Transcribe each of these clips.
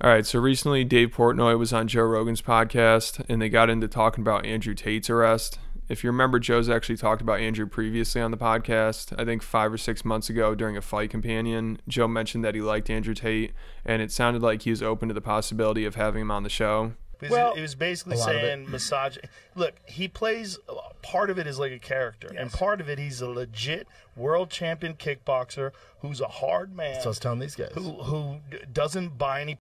All right, so recently Dave Portnoy was on Joe Rogan's podcast, and they got into talking about Andrew Tate's arrest. If you remember, Joe's actually talked about Andrew previously on the podcast. I think 5 or 6 months ago during a Fight Companion, Joe mentioned that he liked Andrew Tate, and it sounded like he was open to the possibility of having him on the show. Well, it was basically saying massage. Look, he plays, part of it is like a character, yes. And part of it he's a legit world champion kickboxer who's a hard man. So I was telling these guys. Who doesn't buy any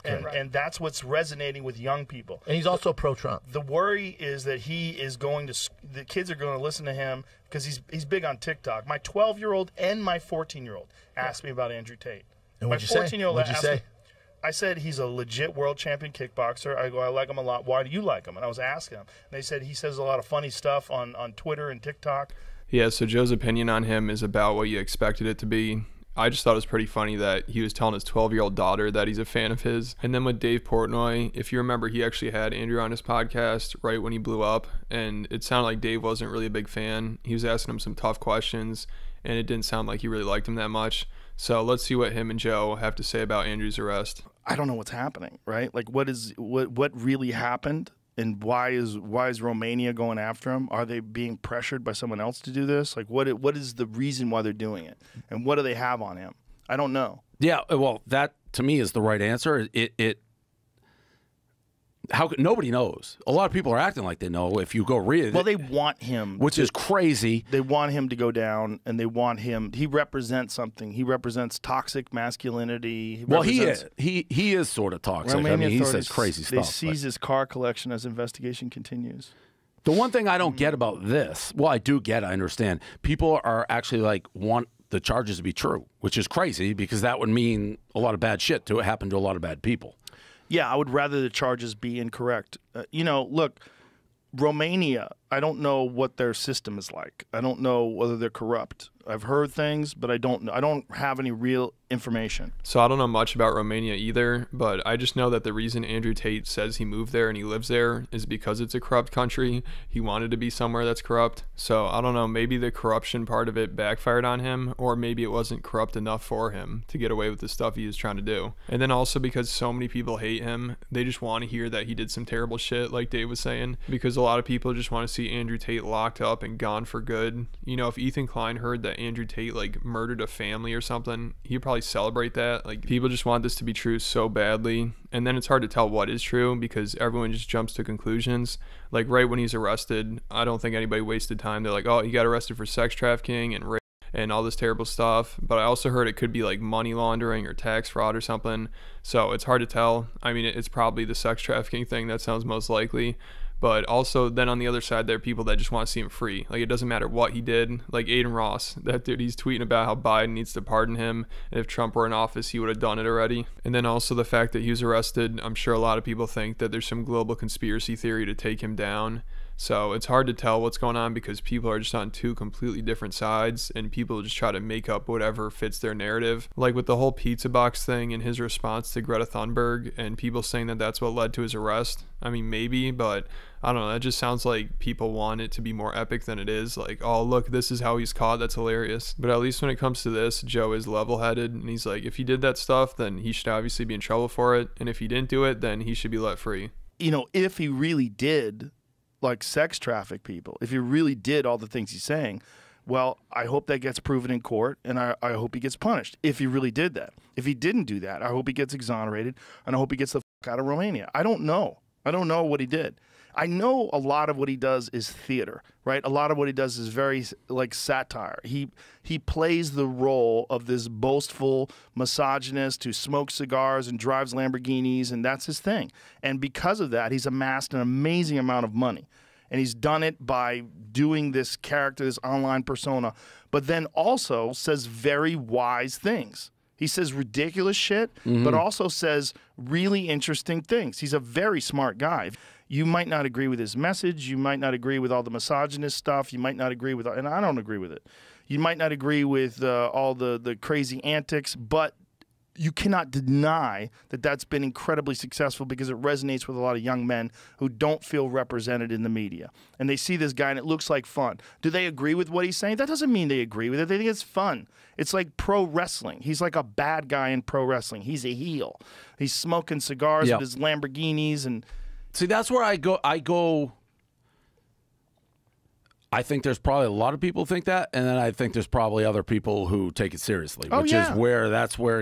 and that's what's resonating with young people. And he's also pro-Trump. The worry is that he is going to, the kids are going to listen to him because he's big on TikTok. My 12-year-old and my 14-year-old asked me about Andrew Tate. And what'd you say? What'd you say? I said he's a legit world champion kickboxer. I go, I like him a lot. Why do you like him? And I was asking him. And they said he says a lot of funny stuff on Twitter and TikTok. Yeah, so Joe's opinion on him is about what you expected it to be. I just thought it was pretty funny that he was telling his 12-year-old daughter that he's a fan of his. And then with Dave Portnoy, if you remember, he actually had Andrew on his podcast right when he blew up. And it sounded like Dave wasn't really a big fan. He was asking him some tough questions, and it didn't sound like he really liked him that much. So let's see what him and Joe have to say about Andrew's arrest. I don't know what's happening, right? Like, what really happened, and why is Romania going after him? Are they being pressured by someone else to do this? Like, what is the reason why they're doing it, and what do they have on him? I don't know. Yeah, well, that to me is the right answer. Nobody knows. A lot of people are acting like they know. If you go read it, well, they want him, which is crazy. They want him to go down, and they want him. He represents something. He represents toxic masculinity. He is sort of toxic. I mean, he says crazy stuff. They seize his car collection as investigation continues. The one thing I don't get about this, well, I do get. I understand. People are actually like want the charges to be true, which is crazy because that would mean a lot of bad shit to happen to a lot of bad people. Yeah, I would rather the charges be incorrect. Look, Romania, I don't know what their system is like. I don't know whether they're corrupt. I've heard things, but I don't have any real information. So I don't know much about Romania either, but I just know that the reason Andrew Tate says he moved there and he lives there is because it's a corrupt country. He wanted to be somewhere that's corrupt. So I don't know, maybe the corruption part of it backfired on him, or maybe it wasn't corrupt enough for him to get away with the stuff he was trying to do. And then also because so many people hate him, they just want to hear that he did some terrible shit, like Dave was saying, because a lot of people just want to see Andrew Tate locked up and gone for good. You know, if Ethan Klein heard that Andrew Tate like murdered a family or something, he'd probably celebrate that. Like, people just want this to be true so badly, and then it's hard to tell what is true because everyone just jumps to conclusions. Like, right when he's arrested, I don't think anybody wasted time. They're like, oh, he got arrested for sex trafficking and rape and all this terrible stuff. But I also heard it could be like money laundering or tax fraud or something, so it's hard to tell. I mean, it's probably the sex trafficking thing that sounds most likely. But also, then on the other side, there are people that just want to see him free. Like, it doesn't matter what he did. Like Aiden Ross, that dude, he's tweeting about how Biden needs to pardon him. And if Trump were in office, he would have done it already. And then also the fact that he was arrested, I'm sure a lot of people think that there's some global conspiracy theory to take him down. So it's hard to tell what's going on because people are just on two completely different sides, and people just try to make up whatever fits their narrative. Like with the whole pizza box thing and his response to Greta Thunberg and people saying that that's what led to his arrest. I mean, maybe, but I don't know. That just sounds like people want it to be more epic than it is. Like, oh, look, this is how he's caught. That's hilarious. But at least when it comes to this, Joe is level-headed, and he's like, if he did that stuff, then he should obviously be in trouble for it. And if he didn't do it, then he should be let free. You know, if he really did like sex traffic people, if he really did all the things he's saying, well, I hope that gets proven in court, and I hope he gets punished if he really did that. If he didn't do that, I hope he gets exonerated, and I hope he gets the fuck out of Romania. I don't know. I don't know what he did. I know a lot of what he does is theater, right? A lot of what he does is very like satire. He plays the role of this boastful misogynist who smokes cigars and drives Lamborghinis, and that's his thing. And because of that, he's amassed an amazing amount of money. And he's done it by doing this character, this online persona, but then also says very wise things. He says ridiculous shit, but also says really interesting things. He's a very smart guy. You might not agree with his message. You might not agree with all the misogynist stuff. You might not agree with, and I don't agree with it. You might not agree with all the crazy antics, but you cannot deny that that's been incredibly successful because it resonates with a lot of young men who don't feel represented in the media. And they see this guy and it looks like fun. Do they agree with what he's saying? That doesn't mean they agree with it. They think it's fun. It's like pro wrestling. He's like a bad guy in pro wrestling. He's a heel. He's smoking cigars with his Lamborghinis. And see, that's where I go. I think there's probably a lot of people think that, and then I think there's probably other people who take it seriously, which is where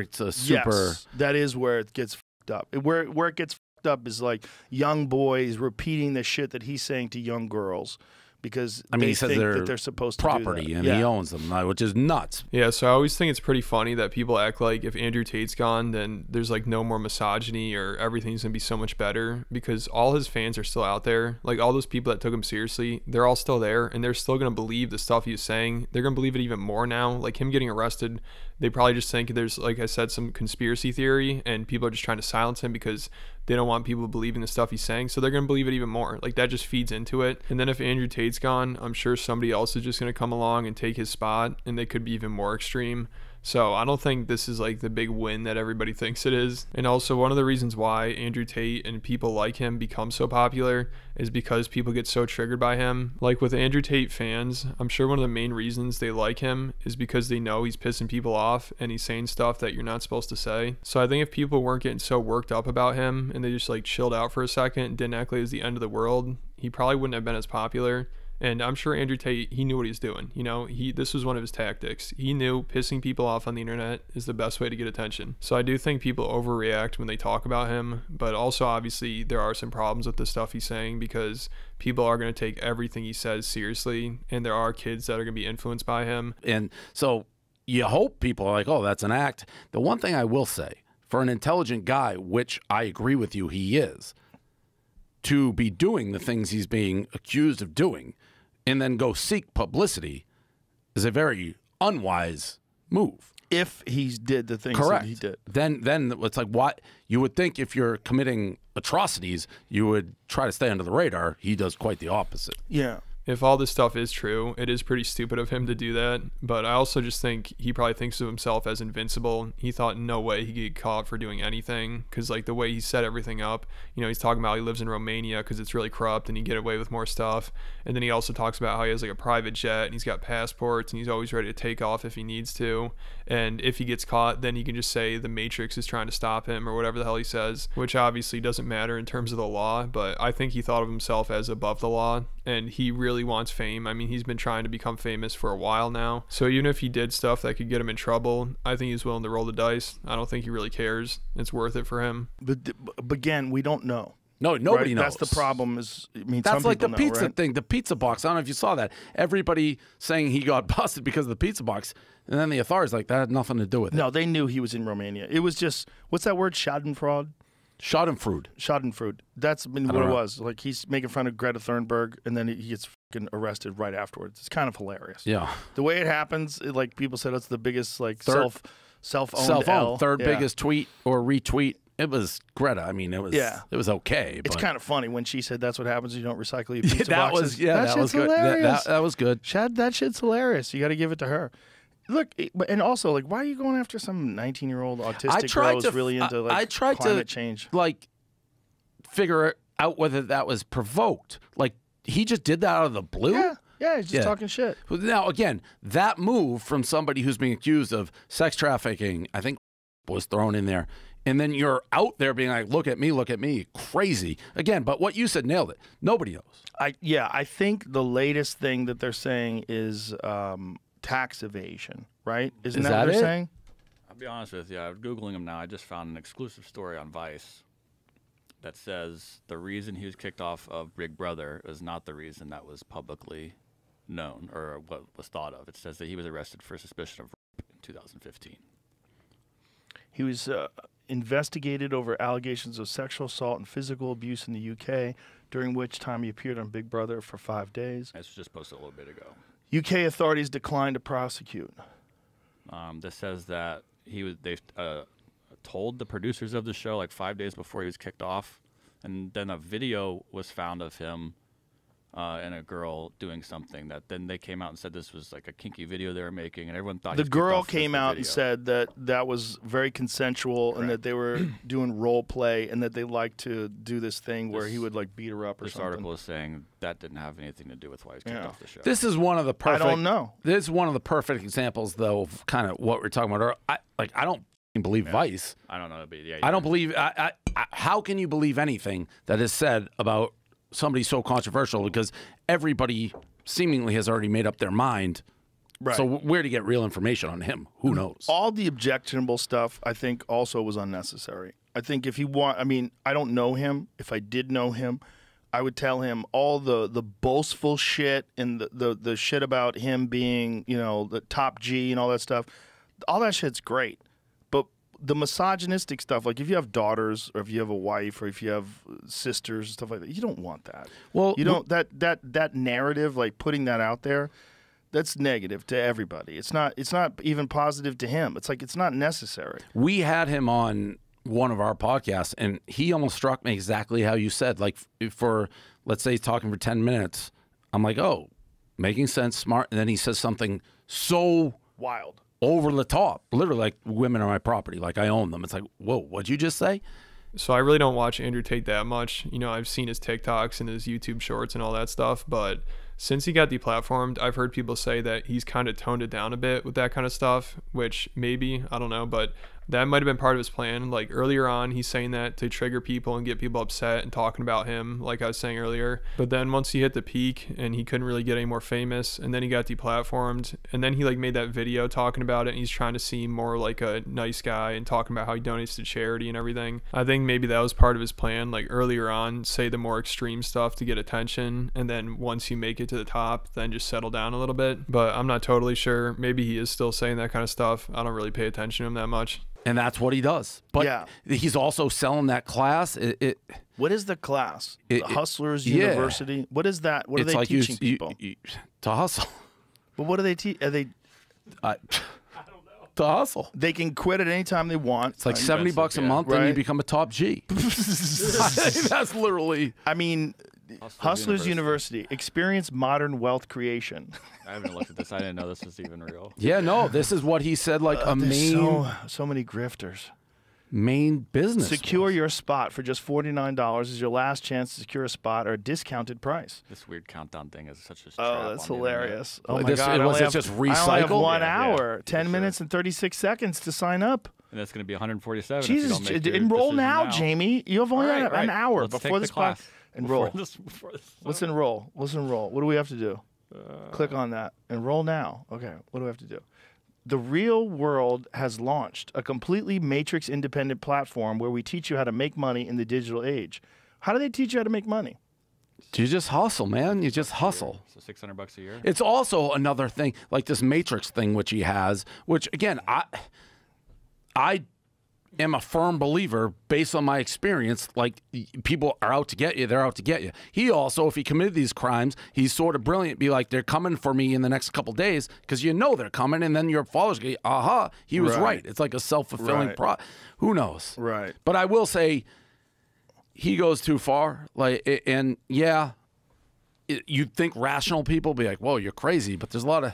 it's a super. Yes, that is where it gets fucked up. Where it gets fucked up is like young boys repeating the shit that he's saying to young girls because he says that they're supposed to property do that. and he owns them, which is nuts. Yeah, so I always think it's pretty funny that people act like if Andrew Tate's gone, then there's like no more misogyny or everything's gonna be so much better because all his fans are still out there. Like all those people that took him seriously, they're all still there and they're still gonna believe the stuff he's saying. They're gonna believe it even more now. Like him getting arrested, they probably just think there's, like I said, some conspiracy theory and people are just trying to silence him because they don't want people believing the stuff he's saying. So they're going to believe it even more. Like that just feeds into it. And then if Andrew Tate's gone, I'm sure somebody else is just going to come along and take his spot and they could be even more extreme. So I don't think this is like the big win that everybody thinks it is. And also one of the reasons why Andrew Tate and people like him become so popular is because people get so triggered by him. Like with Andrew Tate fans, I'm sure one of the main reasons they like him is because they know he's pissing people off and he's saying stuff that you're not supposed to say. So I think if people weren't getting so worked up about him and they just like chilled out for a second and didn't act like it was the end of the world, he probably wouldn't have been as popular. And I'm sure Andrew Tate, he knew what he was doing. You know, this was one of his tactics. He knew pissing people off on the internet is the best way to get attention. So I do think people overreact when they talk about him, but also obviously there are some problems with the stuff he's saying because people are going to take everything he says seriously, and there are kids that are going to be influenced by him. And so you hope people are like, oh, that's an act. The one thing I will say, for an intelligent guy, which I agree with you he is, to be doing the things he's being accused of doing and then go seek publicity is a very unwise move. If he did the things Correct. that he did. Then it's like what you would think if you're committing atrocities, you would try to stay under the radar. He does quite the opposite. Yeah. If all this stuff is true, it is pretty stupid of him to do that. But I also just think he probably thinks of himself as invincible. He thought no way he could get caught for doing anything because like the way he set everything up, you know, he's talking about he lives in Romania because it's really corrupt and he get away with more stuff. And then he also talks about how he has like a private jet and he's got passports and he's always ready to take off if he needs to. And if he gets caught, then he can just say the Matrix is trying to stop him or whatever the hell he says, which obviously doesn't matter in terms of the law. But I think he thought of himself as above the law and he really wants fame. I mean, he's been trying to become famous for a while now. So even if he did stuff that could get him in trouble, I think he's willing to roll the dice. I don't think he really cares. It's worth it for him. But again, we don't know. No, nobody knows. That's the problem. That's some like the people pizza know, right? thing, the pizza box. I don't know if you saw that. Everybody saying he got busted because of the pizza box, and then the authorities like that had nothing to do with it. No, they knew he was in Romania. It was just what's that word? Schadenfreude. Schadenfreude. That's what it was. Like he's making fun of Greta Thunberg, and then he gets fucking arrested right afterwards. It's kind of hilarious. Yeah. The way it happens, like people said, it's the biggest like self-owned L. Third biggest tweet or retweet. It was Greta. I mean, it was okay. It's but kind of funny when she said that's what happens. You don't recycle your pizza that boxes. that was good. That was good. Chad, that shit's hilarious. You got to give it to her. Look, and also, like, why are you going after some 19-year-old autistic girl who's really into climate change? Like, figure out whether that was provoked. Like, he just did that out of the blue? Yeah, he's just talking shit. Now, again, that move from somebody who's being accused of sex trafficking, I think was thrown in there. And then you're out there being like, look at me, crazy. Again, but what you said nailed it. Nobody knows. I think the latest thing that they're saying is tax evasion, right? Isn't that what they're saying? I'll be honest with you. I'm Googling him now. I just found an exclusive story on Vice that says the reason he was kicked off of Big Brother is not the reason that was publicly known or what was thought of. It says that he was arrested for suspicion of rape in 2015. He was investigated over allegations of sexual assault and physical abuse in the UK, during which time he appeared on Big Brother for 5 days. This was just posted a little bit ago. UK authorities declined to prosecute. This says that they told the producers of the show like 5 days before he was kicked off, and then a video was found of him and a girl doing something that then they came out and said this was like a kinky video they were making, and everyone thought The he was kicked girl off for came the out and video. said that that was very consensual and that they were doing role play and that they liked to do this thing where he would like beat her up or This something. article is saying that didn't have anything to do with why he was kicked off the show. This is one of the perfect. I don't know. This is one of the perfect examples, though, of kind of what we're talking about. I don't believe Vice. I don't know. But yeah, I don't believe. How can you believe anything that is said about somebody so controversial? Because everybody seemingly has already made up their mind. Right. So where to get real information on him? Who knows? All the objectionable stuff, I think, also was unnecessary. I think if he I mean, I don't know him. If I did know him, I would tell him all the boastful shit and the shit about him being, you know, the top G and all that stuff. All that shit's great. But the misogynistic stuff, like if you have daughters or if you have a wife or if you have sisters and stuff like that, you don't want that. Well, you don't that narrative, like putting that out there, that's negative to everybody. It's not even positive to him. It's like it's not necessary. We had him on one of our podcasts, and he almost struck me exactly how you said. Like for, let's say, talking for 10 minutes, I'm like, oh, making sense, smart. And then he says something so Wild. over the top, literally like women are my property, like I own them. It's like, whoa, what'd you just say? So I really don't watch Andrew Tate that much. You know, I've seen his TikToks and his YouTube shorts and all that stuff, but since he got deplatformed, I've heard people say that he's kind of toned it down a bit with that kind of stuff, which maybe, I don't know, but that might have been part of his plan. Like earlier on, he's saying that to trigger people and get people upset and talking about him, like I was saying earlier. But then once he hit the peak and he couldn't really get any more famous, and then he got deplatformed, and then he like made that video talking about it, and he's trying to seem more like a nice guy and talking about how he donates to charity and everything. I think maybe that was part of his plan, like earlier on, say the more extreme stuff to get attention, and then once you make it to the top, then just settle down a little bit. But I'm not totally sure. Maybe he is still saying that kind of stuff. I don't really pay attention to him that much. And that's what he does. But Yeah. he's also selling that class. What is the class? The Hustlers yeah. University? What is that? What are It's they like teaching people? to hustle. But what do they teach? Are they? To hustle. They can quit at any time they want. It's like $70 a month, and you Right. become a top G. That's literally. I mean, Hustlers University. Experience modern wealth creation. I haven't looked at this. I didn't know this was even real. Yeah, no, this is what he said. Like a main so many grifters. main business. Secure your spot for just $49 is your last chance to secure a spot or a discounted price. This weird countdown thing is such a trap Oh, that's on the internet. hilarious. Oh, Like my this- God. was I it only just have 1 recycled? hour, 10 sure. minutes and 36 seconds to sign up. And that's going to be 147. Jesus, if you don't make your enroll decision now, Jamie. You have only All right, an right. hour Let's before take this the class. Enroll. Before this Let's enroll. Let's enroll. What do we have to do? Click on that. Enroll now. Okay. What do we have to do? The Real World has launched a completely matrix independent platform where we teach you how to make money in the digital age. How do they teach you how to make money? You just hustle, man. You just hustle. So $600 a year. It's also another thing, like this Matrix thing, which he has, which again, I am a firm believer based on my experience. Like people are out to get you, they're out to get you. He also, if he committed these crimes, he's sort of brilliant. Be like, they're coming for me in the next couple days because you know they're coming, and then your followers go, aha, he was right. It's like a self-fulfilling Right. Who knows? Right. But I will say, he goes too far. Like, and yeah, you'd think rational people be like, whoa, you're crazy. But there's a lot of,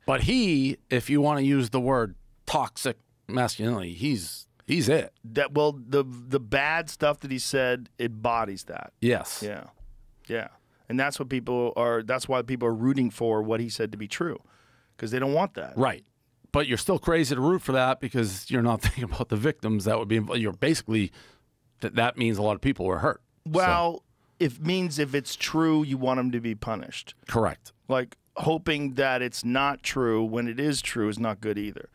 but he, if you want to use the word toxic masculinity, he's it. That the bad stuff that he said embodies that. Yes. Yeah. Yeah. And that's what that's why people are rooting for what he said to be true. Because they don't want that. Right. But you're still crazy to root for that because you're not thinking about the victims that would be involved. You're basically, that means a lot of people were hurt. Well, it means if it's true, you want them to be punished. Correct. Like hoping that it's not true when it is true is not good either.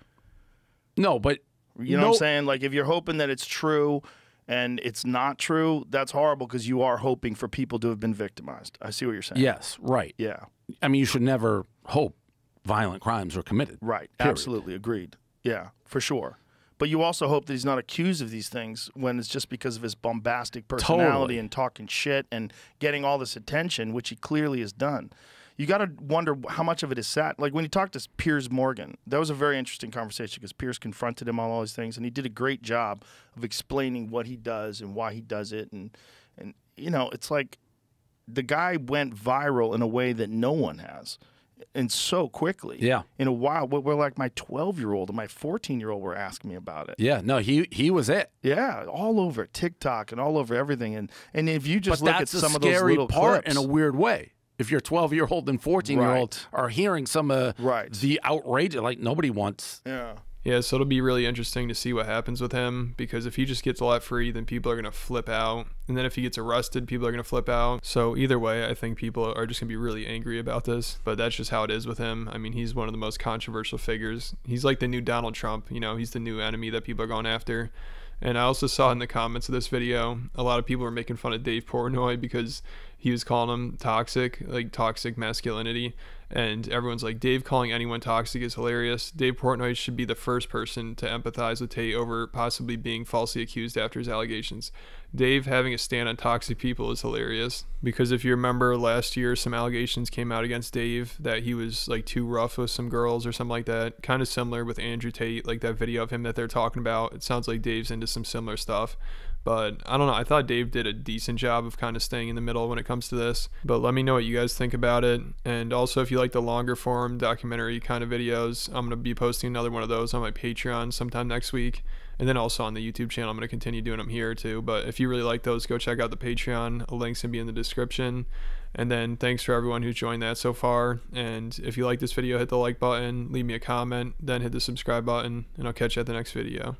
No, but You know what I'm saying? Like if you're hoping that it's true and it's not true, that's horrible because you are hoping for people to have been victimized. I see what you're saying. Yes, right. Yeah. I mean, you should never hope violent crimes were committed. Right. Period. Absolutely. Agreed. Yeah, for sure. But you also hope that he's not accused of these things when it's just because of his bombastic personality Totally. and talking shit and getting all this attention, which he clearly has done. You got to wonder how much of it is sat. Like when he talked to Piers Morgan, that was a very interesting conversation because Piers confronted him on all these things, and he did a great job of explaining what he does and why he does it. And you know, it's like the guy went viral in a way that no one has. And so quickly. Yeah. In a while, where like my 12-year-old and my 14-year-old were asking me about it. Yeah. No, he was it. Yeah, all over TikTok and all over everything. And if you just But look at that's some a of those scary little part clips, in a weird way. If your 12-year-old and 14-year-old Right. are hearing some of Right. the outrage, like nobody wants. yeah. Yeah, so it'll be really interesting to see what happens with him, because if he just gets let free, then people are going to flip out. And then if he gets arrested, people are going to flip out. So either way, I think people are just going to be really angry about this. But that's just how it is with him. I mean, he's one of the most controversial figures. He's like the new Donald Trump. You know, he's the new enemy that people are going after. And I also saw in the comments of this video, a lot of people were making fun of Dave Portnoy because he was calling him toxic, like toxic masculinity. And everyone's like, Dave calling anyone toxic is hilarious. Dave Portnoy should be the first person to empathize with Tate over possibly being falsely accused after his allegations. Dave having a stand on toxic people is hilarious, because if you remember last year, some allegations came out against Dave that he was like too rough with some girls or something like that. Kind of similar with Andrew Tate, like that video of him that they're talking about. It sounds like Dave's into some similar stuff. But I don't know. I thought Dave did a decent job of kind of staying in the middle when it comes to this. But let me know what you guys think about it. And also, if you like the longer form documentary kind of videos, I'm going to be posting another one of those on my Patreon sometime next week. And then also on the YouTube channel, I'm going to continue doing them here too. But if you really like those, go check out the Patreon. A link's going to be in the description. And then thanks for everyone who's joined that so far. And if you like this video, hit the like button, leave me a comment, then hit the subscribe button, and I'll catch you at the next video.